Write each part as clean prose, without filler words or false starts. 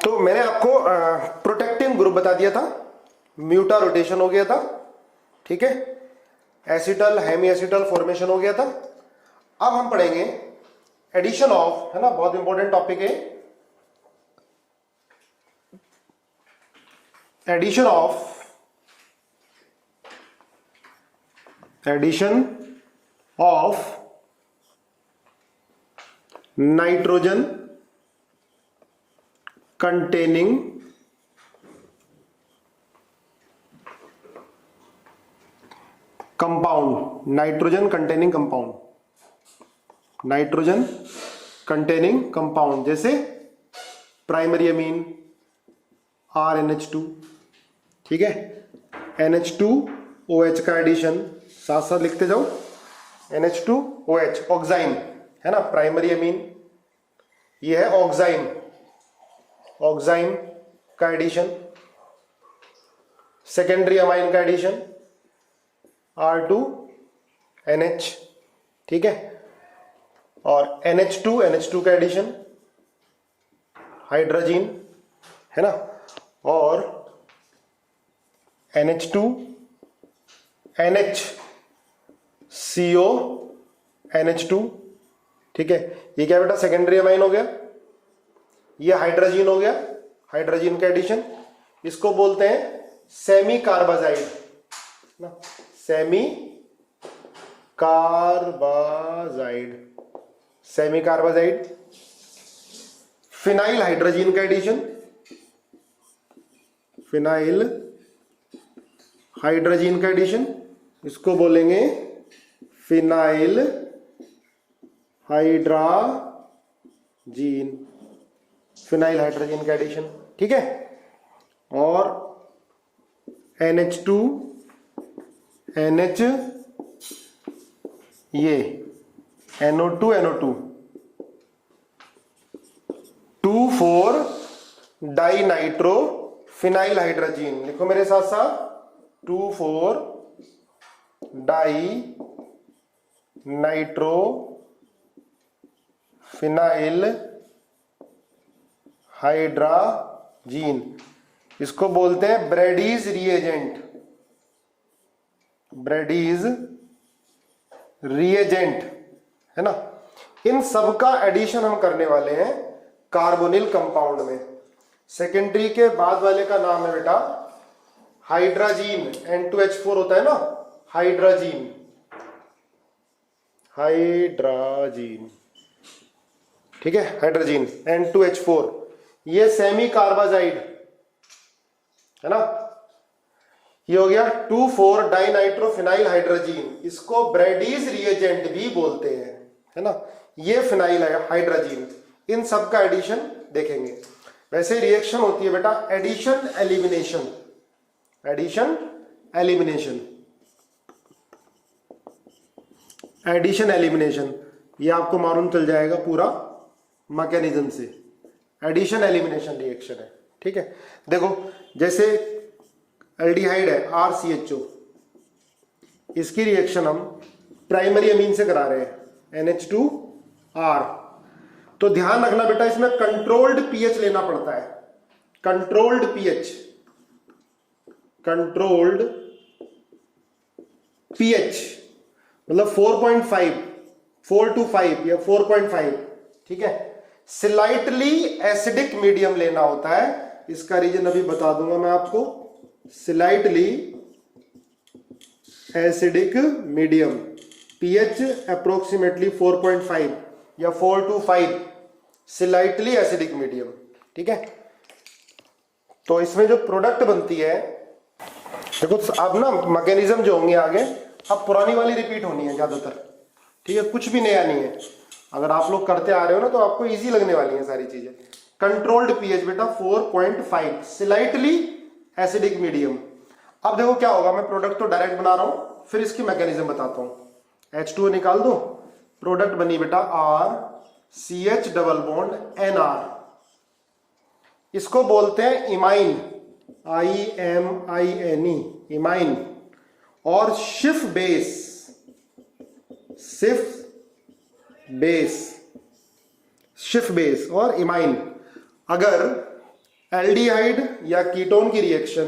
तो मैंने आपको प्रोटेक्टिव ग्रुप बता दिया था, म्यूटा रोटेशन हो गया था, ठीक है, एसिटल हेमी एसिटल फॉर्मेशन हो गया था। अब हम पढ़ेंगे एडिशन ऑफ, है ना, बहुत इंपॉर्टेंट टॉपिक है, addition of nitrogen containing compound, nitrogen containing compound, जैसे प्राइमरी अमीन RNH2, ठीक है, NH2OH का एडिशन, साथ साथ लिखते जाओ, NH2OH ऑक्साइन, है ना, प्राइमरी अमीन, ये है ऑक्साइन का एडिशन, सेकेंडरी अमाइन का एडिशन R2NH, ठीक है, और NH2 का एडिशन हाइड्रोजीन, है ना, और NH2 NHCO NH2, ठीक है, ये क्या बेटा सेकेंडरी अमाइन हो गया, ये हाइड्रोजीन हो गया, हाइड्रोजीन का एडिशन, इसको बोलते हैं सेमी कार्बाजाइड ना, सेमी कार्बाजाइड। फिनाइल हाइड्रोजीन का एडिशन, इसको बोलेंगे फिनाइल हाइड्रोजीन का एडिशन, ठीक है, और NH2 NH, ये NO2 2,4 डाइनाइट्रो फिनाइल हाइड्रोजीन, लिखो मेरे साथ साथ, 2,4 डाइनाइट्रो फिनाइल हाइड्रोजीन, इसको बोलते हैं ब्रैडीज रिएजेंट, है ना। इन सब का एडिशन हम करने वाले हैं कार्बोनिल कंपाउंड में। सेकेंडरी के बाद वाले का नाम है बेटा हाइड्रोजीन, N2H4 होता है ना, हाइड्रोजीन, ठीक है, हाइड्रोजीन N2H4, ये सेमी कार्बाजाइड, है ना, ये हो गया 2,4 डाइनाइट्रोफिनाइल हाइड्रोजीन, इसको ब्रैडीज रिएजेंट भी बोलते हैं, है ना, ये फिनाइल हाइड्रोजीन, इन सब का एडिशन देखेंगे। वैसे रिएक्शन होती है बेटा एडिशन एलिमिनेशन, ये आपको मालूम चल जाएगा पूरा मैकेनिज्म से, एडिशन एलिमिनेशन रिएक्शन है, ठीक है। देखो जैसे एल्डिहाइड है RCHO, इसकी रिएक्शन हम प्राइमरी अमीन से करा रहे हैं NH2R, तो ध्यान रखना बेटा इसमें कंट्रोल्ड पीएच लेना पड़ता है, कंट्रोल्ड पीएच मतलब 4.5, 4 to 5 या 4.5, ठीक है। स्लाइटली एसिडिक मीडियम लेना होता है, इसका रीजन अभी बता दूंगा मैं आपको। Slightly acidic medium, pH approximately 4.5 या 4 to 5, स्लाइटली एसिडिक मीडियम, ठीक है। तो इसमें जो प्रोडक्ट बनती है, देखो अब ना मैकेनिज्म जो होंगे आगे, अब पुरानी वाली रिपीट होनी है ज्यादातर, ठीक है, कुछ भी नया नहीं है। अगर आप लोग करते आ रहे हो ना तो आपको इजी लगने वाली है सारी चीजें। कंट्रोल्ड पीएच बेटा 4.5, स्लाइटली एसिडिक मीडियम। अब देखो क्या होगा, मैं प्रोडक्ट तो डायरेक्ट बना रहा हूं, फिर इसकी मैकेनिज्म बताता हूं। H2O निकाल दो, प्रोडक्ट बनी बेटा RCH डबल बॉन्ड NR, इसको बोलते हैं इमाइन, IMINE, इमाइन, और शिफ बेस और इमाइन। अगर एल्डिहाइड या कीटोन की रिएक्शन,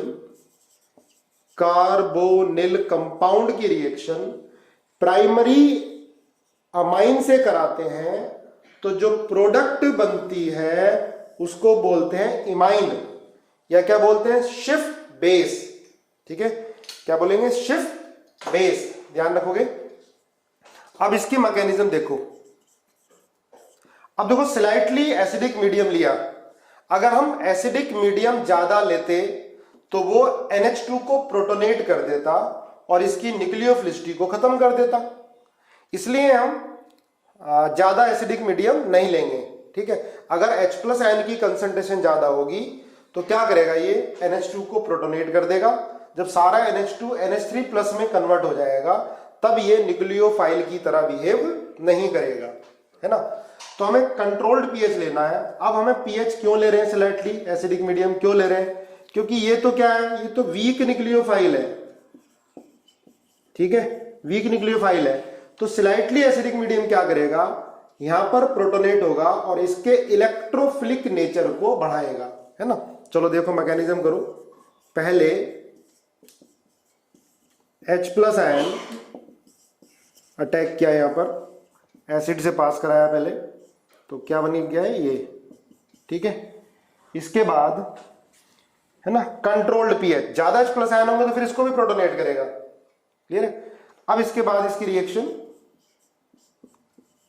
कार्बोनिल कंपाउंड की रिएक्शन प्राइमरी अमाइन से कराते हैं तो जो प्रोडक्ट बनती है उसको बोलते हैं इमाइन, या क्या बोलते हैं, शिफ्ट बेस। ठीक है, क्या बोलेंगे, शिफ्ट बेस, ध्यान रखोगे। अब इसकी मैकेनिज्म देखो। अब देखो, स्लाइटली एसिडिक मीडियम लिया, अगर हम एसिडिक मीडियम ज्यादा लेते तो वो NH2 को प्रोटोनेट कर देता और इसकी न्यूक्लियोफिलिसिटी को खत्म कर देता। इसलिए हम ज्यादा एसिडिक मीडियम नहीं लेंगे। ठीक है, अगर H+ आयन की कंसंट्रेशन ज्यादा होगी तो क्या करेगा, ये NH2 को प्रोटोनेट कर देगा। जब सारा NH2 NH3+ में कन्वर्ट हो जाएगा तब ये न्यूक्लियोफाइल की तरह बिहेव नहीं करेगा, है ना। तो हमें कंट्रोल्ड पीएच लेना है। अब हमें पीएच क्यों ले रहे हैं, स्लाइटली एसिडिक मीडियम क्यों ले रहे हैं, क्योंकि ये तो क्या है, ये तो वीक न्यूक्लियोफाइल है। ठीक है, वीक न्यूक्लियोफाइल है, तो स्लाइटली एसिडिक मीडियम क्या करेगा, यहां पर प्रोटोनेट होगा और इसके इलेक्ट्रोफिलिक नेचर को बढ़ाएगा, है ना। चलो देखो मैकेनिज्म करो। पहले H+ आयन अटैक किया, यहां पर एसिड से पास कराया पहले, तो क्या बन गया है ये। ठीक है, इसके बाद है ना कंट्रोल्ड पीएच, ज्यादा H+ आयन होंगे तो फिर इसको भी प्रोटोनेट करेगा। क्लियर है। अब इसके बाद इसकी रिएक्शन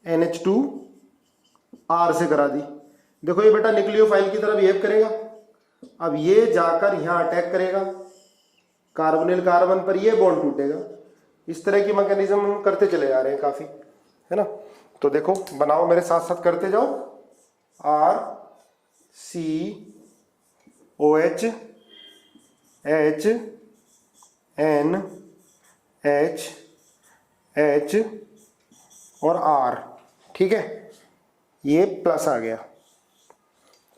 NH2R से करा दी। देखो ये बेटा न्यूक्लियोफाइल की तरह बिहेव करेगा। अब ये जाकर यहां अटैक करेगा, कार्बोनिल कार्बन पर ये बॉन्ड टूटेगा। इस तरह की मैकेनिज्म हम करते चले जा रहे हैं काफी, है ना। तो देखो बनाओ, मेरे साथ साथ करते जाओ। RCOH HNH और R। ठीक है, ये प्लस आ गया।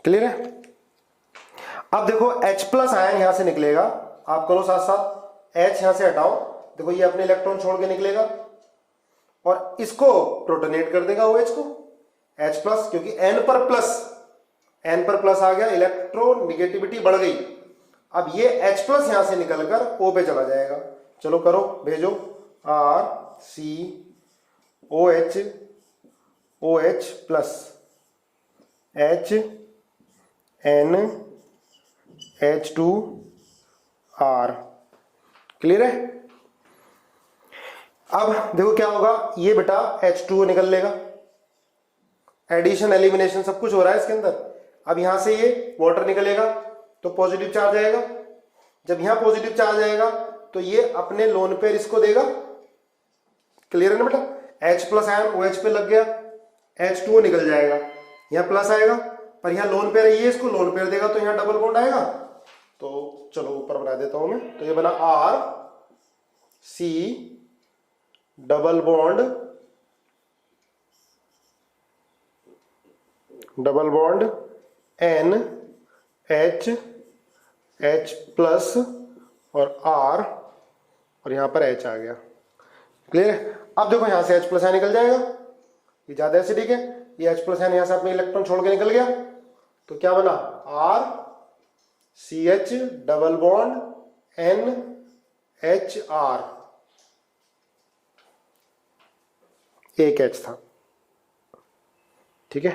क्लियर है। अब देखो H+ आयन यहां से निकलेगा, आप करो साथ साथ, H यहां से हटाओ, देखो ये अपने इलेक्ट्रॉन छोड़ के निकलेगा और इसको प्रोटोनेट कर देगा OH को, H+, क्योंकि N पर प्लस आ गया, इलेक्ट्रोनिगेटिविटी बढ़ गई। अब ये H+ यहां से निकलकर O पे चला जाएगा। चलो करो, भेजो। RCOH OH+ HNH2R। क्लियर है। अब देखो क्या होगा, ये बेटा H2O निकल लेगा, एडिशन एलिमिनेशन सब कुछ हो रहा है इसके अंदर। अब यहां से ये वाटर निकलेगा तो पॉजिटिव चार्ज आएगा। जब यहां पॉजिटिव चार्ज आएगा तो ये अपने लोन पेयर इसको देगा। क्लियर है ना बेटा। H+ आयन OH पे लग गया, H2O निकल जाएगा, यहां प्लस आएगा, पर यहां लोन पेयर है, ये इसको लोन पेयर देगा तो यहां डबल बॉन्ड आएगा। तो चलो ऊपर बना देता हूं मैं, तो ये बना RC double bond NH H+ और R और यहां पर H आ गया। क्लियर है। अब देखो यहां से H+ निकल जाएगा, ये ज्यादा एसिडिक है, ये H+ यहां से अपने इलेक्ट्रॉन छोड़ के निकल गया, तो क्या बना, RCH डबल बॉन्ड NHR, एक H था। ठीक है,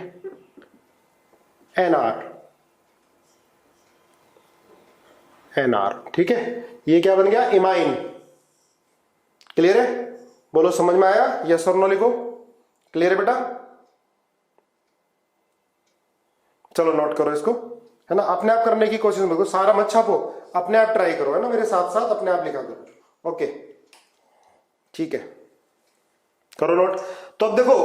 NR। ठीक है, ये क्या बन गया, इमाइन। क्लियर है। बोलो समझ में आया, यस और नो लिखो। क्लियर है बेटा। चलो नोट करो इसको, है ना। अपने आप करने की कोशिश करो, सारा मत छापो, अपने आप ट्राई करो, है ना, मेरे साथ साथ अपने आप लिखा करो। ओके ठीक है, करो नोट। तो अब देखो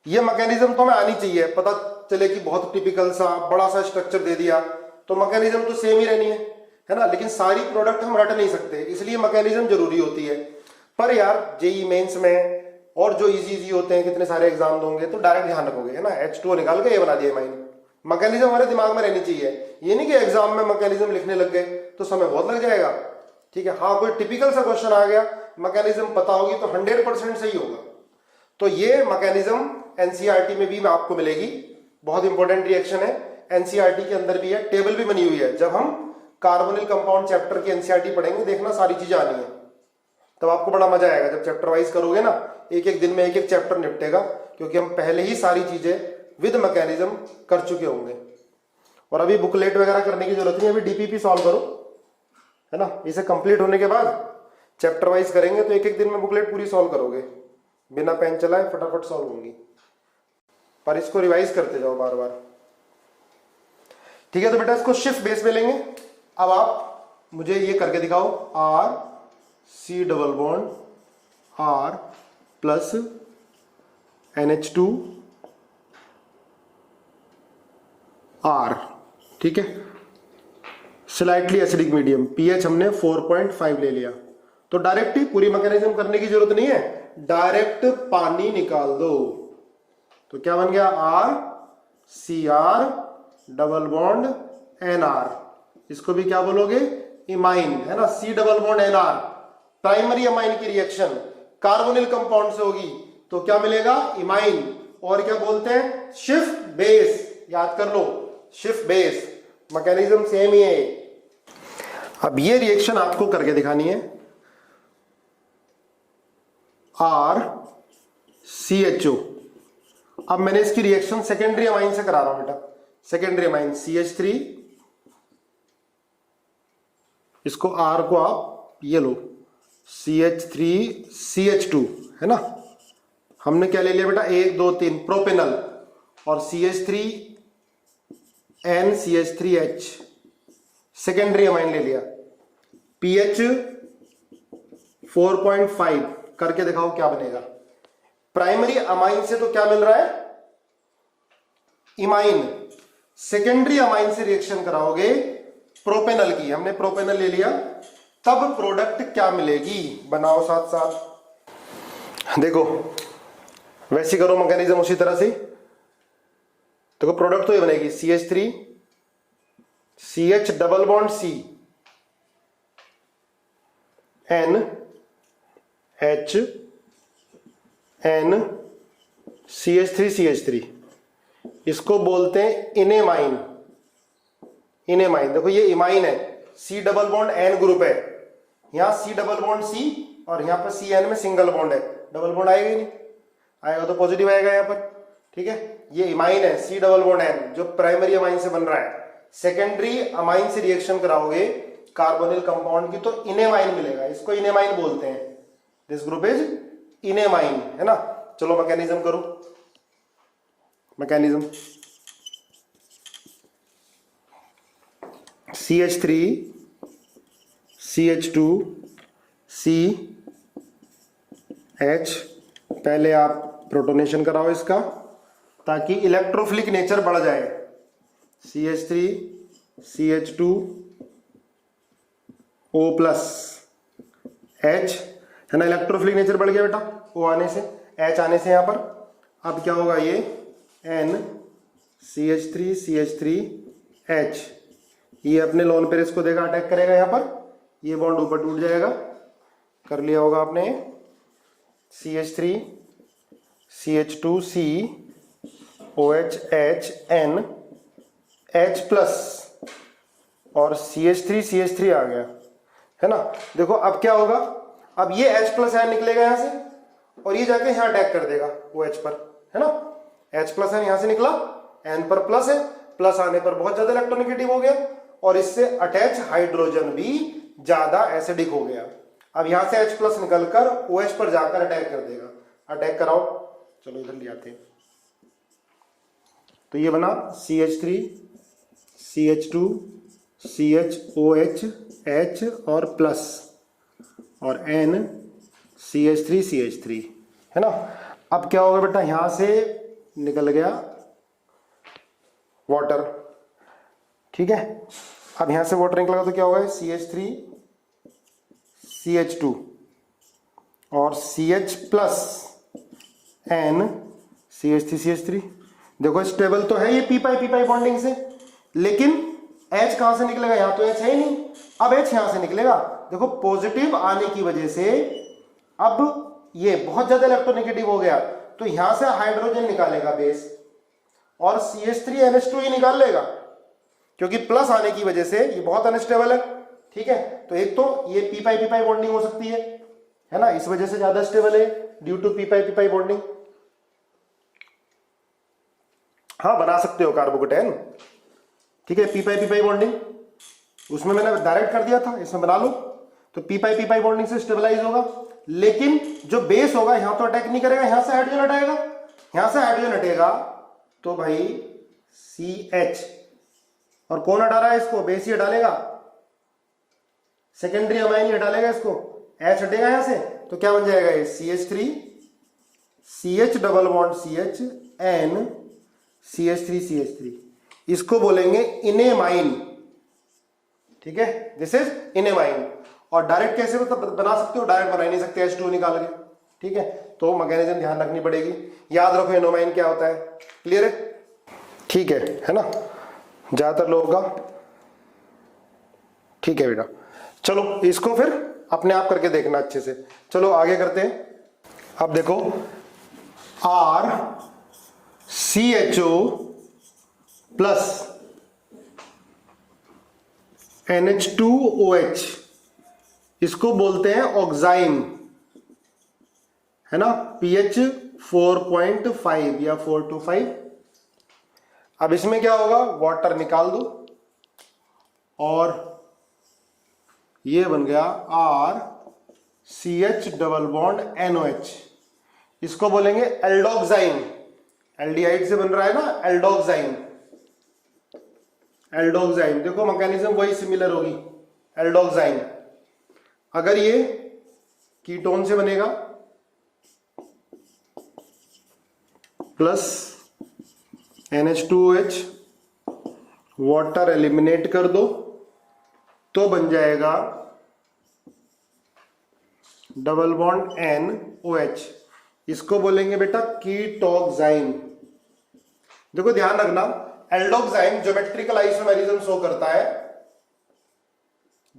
ये मैकेनिज्म तो हमें आनी चाहिए, पता चले कि बहुत टिपिकल सा बड़ा सा स्ट्रक्चर दे दिया तो मैकेनिज्म तो सेम ही रहनी है ना। लेकिन सारी प्रोडक्ट हम रट नहीं सकते, इसलिए मैकेनिज्म जरूरी होती है। पर यार जेई मेंस में और जो इजी होते हैं, कितने सारे एग्जाम दोगे तो डायरेक्ट ध्यान रखोगे, है ना। H2O निकाल के ये बना दिया माइन। मैकेनिज्म हमारे दिमाग में रहनी चाहिए, ये नहीं कि एग्जाम में मैकेनिज्म लिखने लग गए तो समय बहुत लग जाएगा। ठीक है, हाँ कोई टिपिकल सा क्वेश्चन आ गया, मैकेनिज्म पता होगी तो 100% सही होगा। तो ये मैकेनिज्म एनसीईआरटी में भी आपको मिलेगी, बहुत इंपॉर्टेंट रिएक्शन है। एनसीईआरटी के अंदर भी है, टेबल भी बनी हुई है। जब हम कार्बोनिल कंपाउंड चैप्टर की एनसीईआरटी पढ़ेंगे, देखना सारी चीजें आनी है, तब आपको बड़ा मजा आएगा। जब चैप्टर वाइज करोगे ना, एक एक दिन में एक एक चैप्टर निपटेगा, क्योंकि हम पहले ही सारी चीजें विद मैकेनिज्म कर चुके होंगे। और अभी बुकलेट वगैरह करने की जरूरत नहीं, अभी डीपीपी सॉल्व करो, है ना। इसे कंप्लीट होने के बाद चैप्टर वाइज करेंगे तो एक एक दिन में बुकलेट पूरी सॉल्व करोगे, बिना पेन चलाए फटाफट सॉल्व होंगी। पर इसको रिवाइज करते जाओ बार बार, ठीक है। तो बेटा इसको शिफ्ट बेस में लेंगे। अब आप मुझे ये करके दिखाओ, R C double bond R plus NH2 R, ठीक है। स्लाइटली एसिडिक मीडियम, पीएच हमने 4.5 ले लिया। तो डायरेक्ट ही पूरी मैकेनिज्म करने की जरूरत नहीं है, डायरेक्ट पानी निकाल दो। तो क्या बन गया, R C R double bond NR, इसको भी क्या बोलोगे, इमाइन, है ना। C double bond NR, primary amine की रिएक्शन कार्बोनिल कंपाउंड से होगी, तो क्या मिलेगा, इमाइन। और क्या बोलते हैं, शिफ्ट बेस, याद कर लो, शिफ्ट बेस, मैकेनिज्म सेम ही है। अब ये रिएक्शन आपको करके दिखानी है, RCHO। अब मैंने इसकी रिएक्शन सेकेंडरी अमाइन से करा रहा हूं बेटा, सेकेंडरी अमाइन CH3, इसको R को आप ये लो CH3CH2, है ना। हमने क्या ले लिया बेटा, 1 2 3 प्रोपेनल, और CH3NCH3H सेकेंडरी अमाइन ले लिया। pH 4.5 करके दिखाओ क्या बनेगा। प्राइमरी अमाइन से तो क्या मिल रहा है, इमाइन। सेकेंडरी अमाइन से रिएक्शन कराओगे प्रोपेनल की, हमने प्रोपेनल ले लिया, तब प्रोडक्ट क्या मिलेगी, बनाओ साथ साथ। देखो वैसी करो मैकेनिज्म उसी तरह से, देखो प्रोडक्ट तो ये बनेगी CH3 CH double bond C N H N CH3 CH3, इसको बोलते हैं इनेमाइन। इनेमाइन, देखो ये इमाइन है, C double bond N group है, यहां C डबल बॉन्ड C और यहां पर CN में सिंगल बॉन्ड है, डबल बॉन्ड आएगा ही नहीं, आएगा तो पॉजिटिव आएगा यहां पर, ठीक है। ये इमाइन है C डबल बॉन्ड N, जो प्राइमरी अमाइन से बन रहा है। सेकेंडरी अमाइन से रिएक्शन कराओगे कार्बोनिल कंपाउंड की, तो इनेमाइन मिलेगा, इसको इनेमाइन बोलते हैं। दिस ग्रुप इज इनेमाइन, है ना। चलो मैकेनिज्म करो, मैकेनिज्म CH3 CH2 CH, पहले आप प्रोटोनेशन कराओ इसका, ताकि इलेक्ट्रोफिलिक नेचर बढ़ जाए। CH3 CH2 O plus H, है ना, इलेक्ट्रोफिलिक नेचर बढ़ गया बेटा, O आने से, H आने से यहां पर। अब क्या होगा, ये N CH3 CH3 H, ये अपने लोन पेयर इसको देगा, अटैक करेगा यहां पर, ये बॉन्ड ऊपर टूट जाएगा, कर लिया होगा आपने। CH3 CH2 C OH H N H plus और CH3 CH3 आ गया, है ना। देखो अब क्या होगा, अब ये H प्लस N निकलेगा यहां से, और ये जाके यहां अटैक कर देगा OH पर, है ना। H प्लस N यहां से निकला, N पर प्लस है, प्लस आने पर बहुत ज्यादा इलेक्ट्रोनेगेटिव हो गया, और इससे अटैच हाइड्रोजन भी ज्यादा एसिडिक हो गया। अब यहां से H प्लस निकलकर OH पर जाकर अटैक कर देगा, अटैक कराओ। चलो इधर ले आते हैं, तो ये बना CH3 CH2 CHOH H और प्लस, और N CH3 CH3, है ना। अब क्या होगा बेटा, यहां से निकल गया वाटर, ठीक है। अब यहां से वाटर निकलेगा तो क्या होगा, CH3 CH2 और CH plus N CH3 CH3। देखो स्टेबल तो है ये पी पाई बॉन्डिंग से, लेकिन H कहां से निकलेगा, यहां तो H है ही नहीं, अब H यहां से निकलेगा। देखो पॉजिटिव आने की वजह से अब ये बहुत ज्यादा इलेक्ट्रोनेगेटिव हो गया, तो यहां से हाइड्रोजन निकालेगा बेस, और CH3NH2 ही निकाल लेगा, क्योंकि प्लस आने की वजह से ये बहुत अनस्टेबल है। ठीक है, तो एक तो ये पी पाई बॉन्डिंग हो सकती है ना, इस वजह से ज्यादा स्टेबल है due to P pi bonding. हाँ, बना सकते हो कार्बोकेटायन। ठीक है, पी पाई बॉन्डिंग, उसमें मैंने डायरेक्ट कर दिया था, इसमें बना लो तो पी पाई बॉन्डिंग से स्टेबलाइज होगा। लेकिन जो बेस होगा यहां तो अटैक नहीं करेगा, यहां से हाइड्रोजन हटाएगा, यहां से हाइड्रोजन हटेगा तो भाई CH, और कौन हटा रहा है इसको? बेस ही हटा लेगा, सेकेंडरी अमाइन ही हटा लेगा इसको, H हटेगा यहां से, तो क्या बन जाएगा ये CH3 CH double bond CH N CH3 इसको बोलेंगे इनेमाइन। ठीक है, दिस इज इनेमाइन। और डायरेक्ट कैसे बना सकते हो? डायरेक्ट बना नहीं सकते H2 निकाल के। ठीक है, तो मैकेनिज्म ध्यान रखनी पड़ेगी। याद रखो इनेमाइन क्या होता है। क्लियर है? ठीक है ना, ज्यादातर लोगों का। ठीक है बेटा, चलो इसको फिर अपने आप करके देखना अच्छे से। चलो आगे करते हैं। अब देखो RCHO प्लस NH2OH, इसको बोलते हैं ऑक्साइम, है ना, pH 4.5 या 4 to 5। अब इसमें क्या होगा? वाटर निकाल दो और ये बन गया RCH डबल बॉन्ड NOH, इसको बोलेंगे एल्डोक्साइम। एल्डिहाइड से बन रहा है ना, एल्डोक्साइम। एल्डोक्साइम देखो मैकेनिज्म वही सिमिलर होगी, एल्डोक्साइम। अगर ये कीटोन से बनेगा प्लस NH2OH, वाटर एलिमिनेट कर दो तो बन जाएगा डबल बॉन्ड NOH, इसको बोलेंगे बेटा कीटोक्साइम। देखो ध्यान रखना, एल्डोक्साइम ज्योमेट्रिकल आइसोमेरिज्म शो करता है।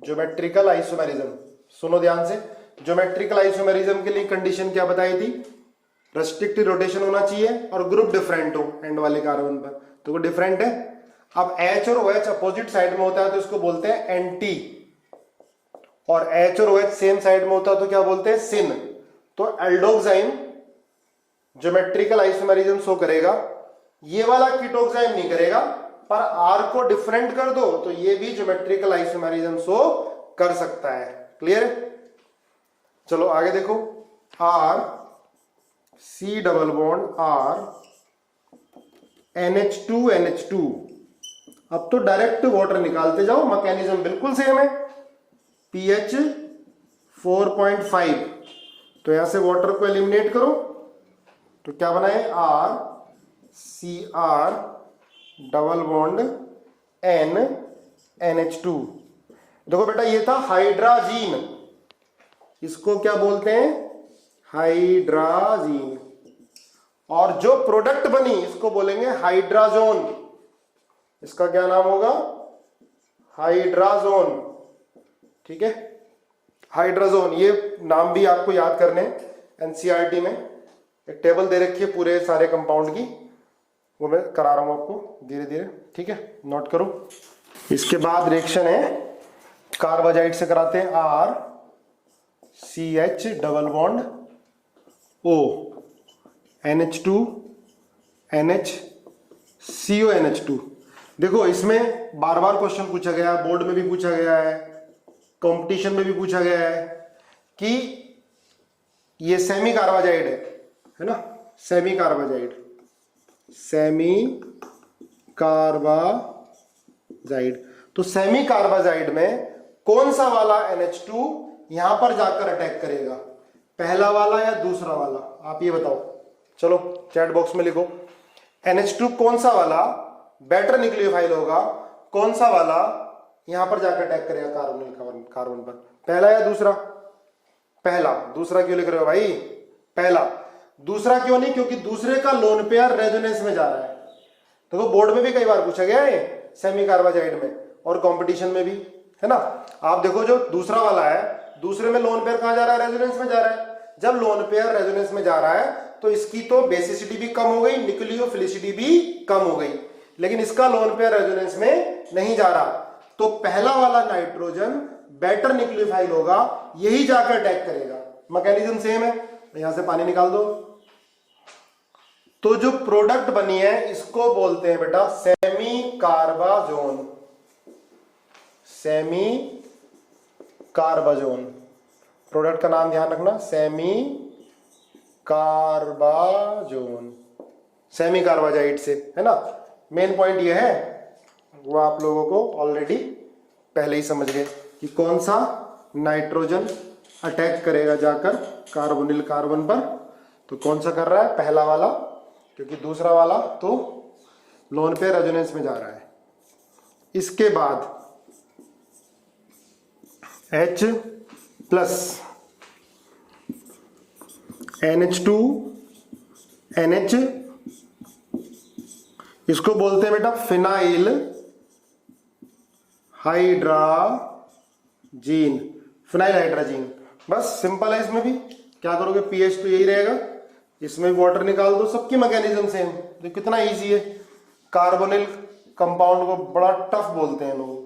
ज्योमेट्रिकल आइसोमेरिज्म, सुनो ध्यान से। ज्योमेट्रिकल आइसोमेरिज्म के लिए कंडीशन क्या बताई थी? रेस्ट्रिक्टिव रोटेशन होना चाहिए और ग्रुप डिफरेंट हो एंड वाले कार्बन पर, तो वो डिफरेंट है। अब H और OH अपोजिट साइड में होता है तो इसको बोलते हैं एंटी, और H और OH सेम साइड में होता है तो क्या बोलते हैं? सिन। तो एल्डोक्साइम ज्योमेट्रिकल आइसोमेरिज्म शो करेगा, ये वाला कीटोक्साइम नहीं करेगा, पर R को डिफरेंट कर दो तो ये भी ज्योमेट्रिकल आइसोमेरिज्म शो कर सकता है। क्लियर है? चलो आगे देखो, RC double bond R NH2 अब तो डायरेक्ट वाटर निकालते जाओ, मैकेनिज्म बिल्कुल सेम है। pH 4.5, तो यहां से वाटर को एलिमिनेट करो तो क्या बना है? RCr double bond NH2। देखो बेटा ये था हाइड्राजीन, इसको क्या बोलते हैं? हाइड्राजीन। और जो प्रोडक्ट बनी इसको बोलेंगे हाइड्राजोन, इसका क्या नाम होगा? हाइड्राजोन। ठीक है, हाइड्राजोन, ये नाम भी आपको याद करने एनसीईआरटी में एक टेबल दे रखी है पूरे सारे कंपाउंड की, वो मैं करा रहा हूं आपको धीरे धीरे। ठीक है, नोट करो। इसके बाद रिएक्शन है कार्बाजाइड से कराते हैं, RCH double bond O NH2 NH CONH2। देखो इसमें बार बार क्वेश्चन पूछा गया है, बोर्ड में भी पूछा गया है, कंपटीशन में भी पूछा गया है कि ये सेमी कार्बाजाइड है ना, सेमी कार्बाजाइड तो सेमी कार्बाजाइड में कौन सा वाला NH2 यहां पर जाकर अटैक करेगा? पहला वाला या दूसरा वाला? आप ये बताओ, चलो चैट बॉक्स में लिखो। NH2 कौन सा वाला बेटर न्यूक्लियोफाइल होगा, कौन सा वाला यहां पर जाकर अटैक करेगा कार्बन पर? पहला या दूसरा? पहला। दूसरा क्यों लिख रहे हो भाई? पहला। दूसरा क्यों नहीं? क्योंकि दूसरे का लोन पेयर रेजोनेंस में जा रहा है। देखो बोर्ड में भी कई बार पूछा गया है सेमी कार्बाजाइड में और कंपटीशन में भी, है ना। आप देखो जो दूसरा वाला है, दूसरे में लोन पेयर कहां जा रहा है? रेजोनेंस में जा रहा है। जब लोन पेयर रेजोनेंस में जा रहा है तो इसकी तो बेसिसिटी भी कम हो गई, न्यूक्लियोफिलिसिटी भी कम हो गई, लेकिन इसका लोन पेयर रेजोनेंस में नहीं जा रहा। तो पहला वाला नाइट्रोजन बेटर न्यूक्लियोफाइल होगा, यही जाकर अटैक करेगा। मैकेनिज्म सेम है, यहां से पानी निकाल दो। तो जो प्रोडक्ट बनी है इसको बोलते हैं बेटा सेमी कार्बाजोन। सेमी कार्बाजोन प्रोडक्ट का नाम ध्यान रखना, सेमी कार्बाजोन, सेमी कार्बाजाइड से, है ना। मेन पॉइंट ये है, वो आप लोगों को ऑलरेडी पहले ही समझ गए कि कौन सा नाइट्रोजन अटैक करेगा जाकर कार्बोनिल कार्बन पर। तो कौन सा कर रहा है, पहला वाला, क्योंकि दूसरा वाला तो लोन पेयर रेजोनेंस में जा रहा है। इसके बाद H प्लस NH2 NH, इसको बोलते हैं बेटा फिनाइल हाइड्राजीन। फिनाइल हाइड्राजीन बस सिंपल है। इसमें भी क्या करोगे, पीएच तो यही रहेगा, इसमें भी वाटर निकाल दो, सबकी मैकेनिज्म सेम। तो कितना इजी है। कार्बोनिल कंपाउंड को बड़ा टफ बोलते हैं लोग,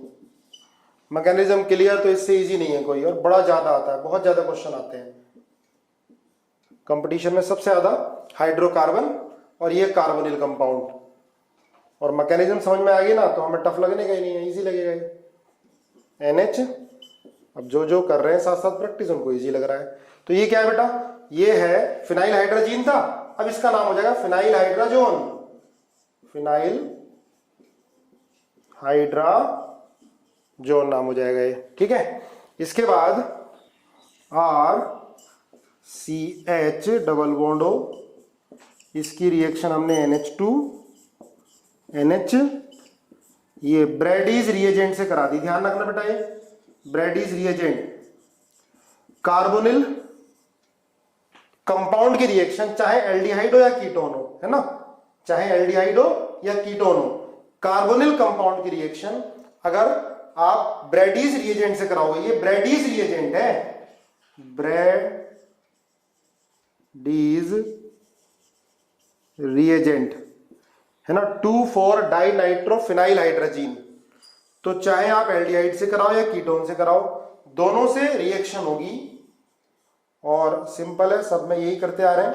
मैकेनिज्म क्लियर तो इससे इजी नहीं है कोई, और बड़ा ज्यादा आता है, बहुत ज्यादा क्वेश्चन आते हैं कंपटीशन में, सबसे ज्यादा हाइड्रोकार्बन और ये कार्बोनिल कंपाउंड। और मैकेनिज्म समझ में आ गई ना तो हमें टफ लगने का ही नहीं है, इजी लगेगा ये। NH, अब जो जो कर रहे हैं साथ साथ प्रैक्टिस उनको इजी लग रहा है। तो ये क्या है बेटा, ये है फिनाइल हाइड्राजीन था, अब इसका नाम हो जाएगा फिनाइल हाइड्राजोन। फिनाइल हाइड्राजोन नाम हो जाएगा ये, ठीक है। इसके बाद RCH डबल बॉन्ड O, इसकी रिएक्शन हमने NH2 NH, ये ब्रैडीज रिएजेंट से करा दी। ध्यान रखना बेटा, ये ब्रैडीज रिएजेंट कार्बोनिल कंपाउंड की रिएक्शन, चाहे एल्डिहाइड हो या कीटोन हो, है ना, चाहे एल्डिहाइड हो या कीटोन हो, कार्बोनिल कंपाउंड की रिएक्शन अगर आप ब्रैडीज रिएजेंट से कराओगे, ये ब्रैडीज रिएजेंट है, ब्रैडीज रिएजेंट है ना, 2,4 डाइनाइट्रोफिनाइल हाइड्राजीन। तो चाहे आप एल्डिहाइड से कराओ या कीटोन से कराओ, दोनों से रिएक्शन होगी। और सिंपल है, सब में यही करते आ रहे हैं,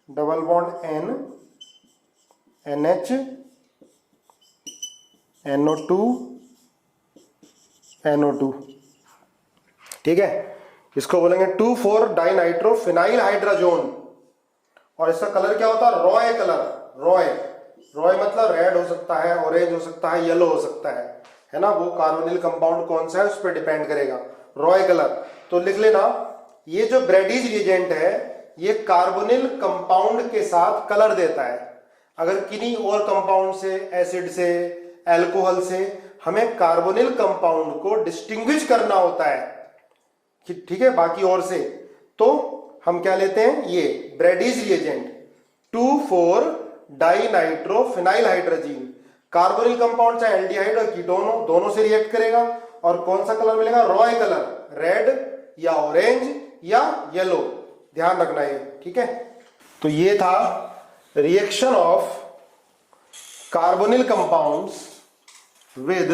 double bond N NH NO2 NO2, ठीक है। इसको बोलेंगे 2,4 डाइनाइट्रोफिनाइल हाइड्राजोन। और इसका कलर क्या होता है, रॉय कलर। रॉय, रॉय मतलब रेड हो सकता है, ऑरेंज हो सकता है, येलो हो सकता है ना, वो कार्बोनिल कंपाउंड कौन सा है उस पर डिपेंड करेगा, रॉय कलर। तो लिख लेना, ये जो ब्रैडीज रिएजेंट है ये कार्बोनिल कंपाउंड के साथ कलर देता है। अगर किन्हीं और कंपाउंड से, एसिड से, एल्कोहल से हमें कार्बोनिल कंपाउंड को डिस्टिंग्विश करना होता है, ठीक है, बाकी और से, तो हम क्या लेते हैं, ये Brady's reagent 2,4 dinitrophenyl hydrazine. Carbonyl compound चाहे एल्डिहाइड और कीटोन हो, दोनों से रिएक्ट करेगा। और कौन सा कलर मिलेगा, रॉय कलर, रेड या ऑरेंज या येलो, ध्यान रखना है, ठीक है। तो ये था reaction of carbonyl compounds with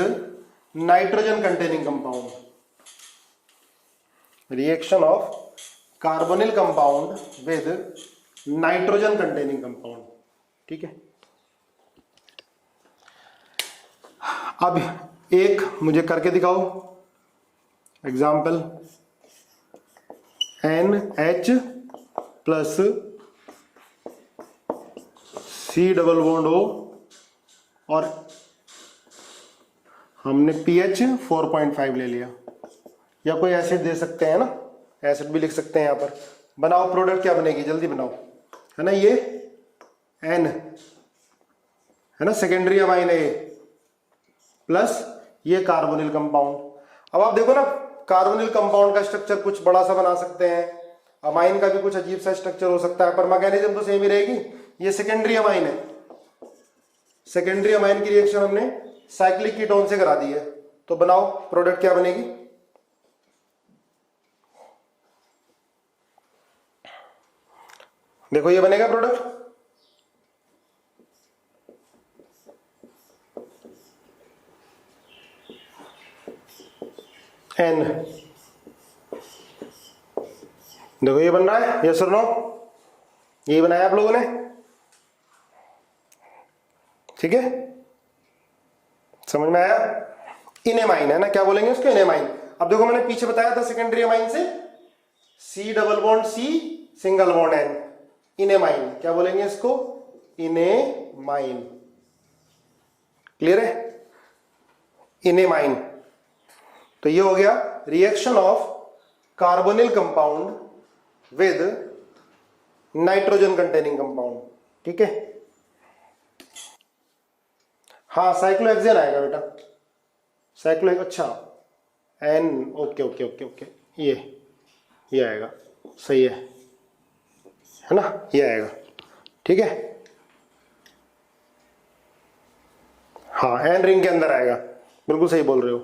nitrogen containing compound. Reaction of carbonyl compound with nitrogen containing compound, ठीक है। अब एक मुझे करके दिखाओ example, NH plus C double bond O और हमने pH 4.5 ले लिया, या कोई एसिड दे सकते हैं ना, एसिड भी लिख सकते हैं यहां पर। बनाओ प्रोडक्ट, क्या बनेगी जल्दी बनाओ, है ना, ये N है ना, सेकेंडरी अमाइन है ये, प्लस ये कार्बोनिल कंपाउंड। अब आप देखो ना, कार्बोनिल कंपाउंड का स्ट्रक्चर कुछ बड़ा सा बना सकते हैं, अमाइन का भी कुछ अजीब सा स्ट्रक्चर हो सकता है, पर मैकेनिज्म तो सेम ही रहेगी। ये सेकेंडरी अमाइन है, सेकेंडरी अमाइन की रिएक्शन हमने साइक्लिक कीटोन से करा दी है। तो बनाओ प्रोडक्ट, क्या बनेगी, देखो ये बनेगा प्रोडक्ट, एन, देखो ये बन रहा है, यस और नो, ये बनाया आप लोगों ने, ठीक है, समझ में आया। इनेमाइन है ना, क्या बोलेंगे उसको, इनेमाइन। अब देखो मैंने पीछे बताया था सेकेंडरी अमाइन से C double bond C single bond N, enamine, क्या बोलेंगे इसको, इनेमाइन, क्लियर है, इनेमाइन। तो ये हो गया reaction of carbonyl compound with nitrogen containing compound, ठीक है। हाँ साइक्लोहेक्सेन आएगा बेटा, साइक्लो, अच्छा N, okay okay okay okay, ये आएगा, सही है ना, ये आएगा, ठीक है। हाँ एन रिंग के अंदर आएगा, बिल्कुल सही बोल रहे हो।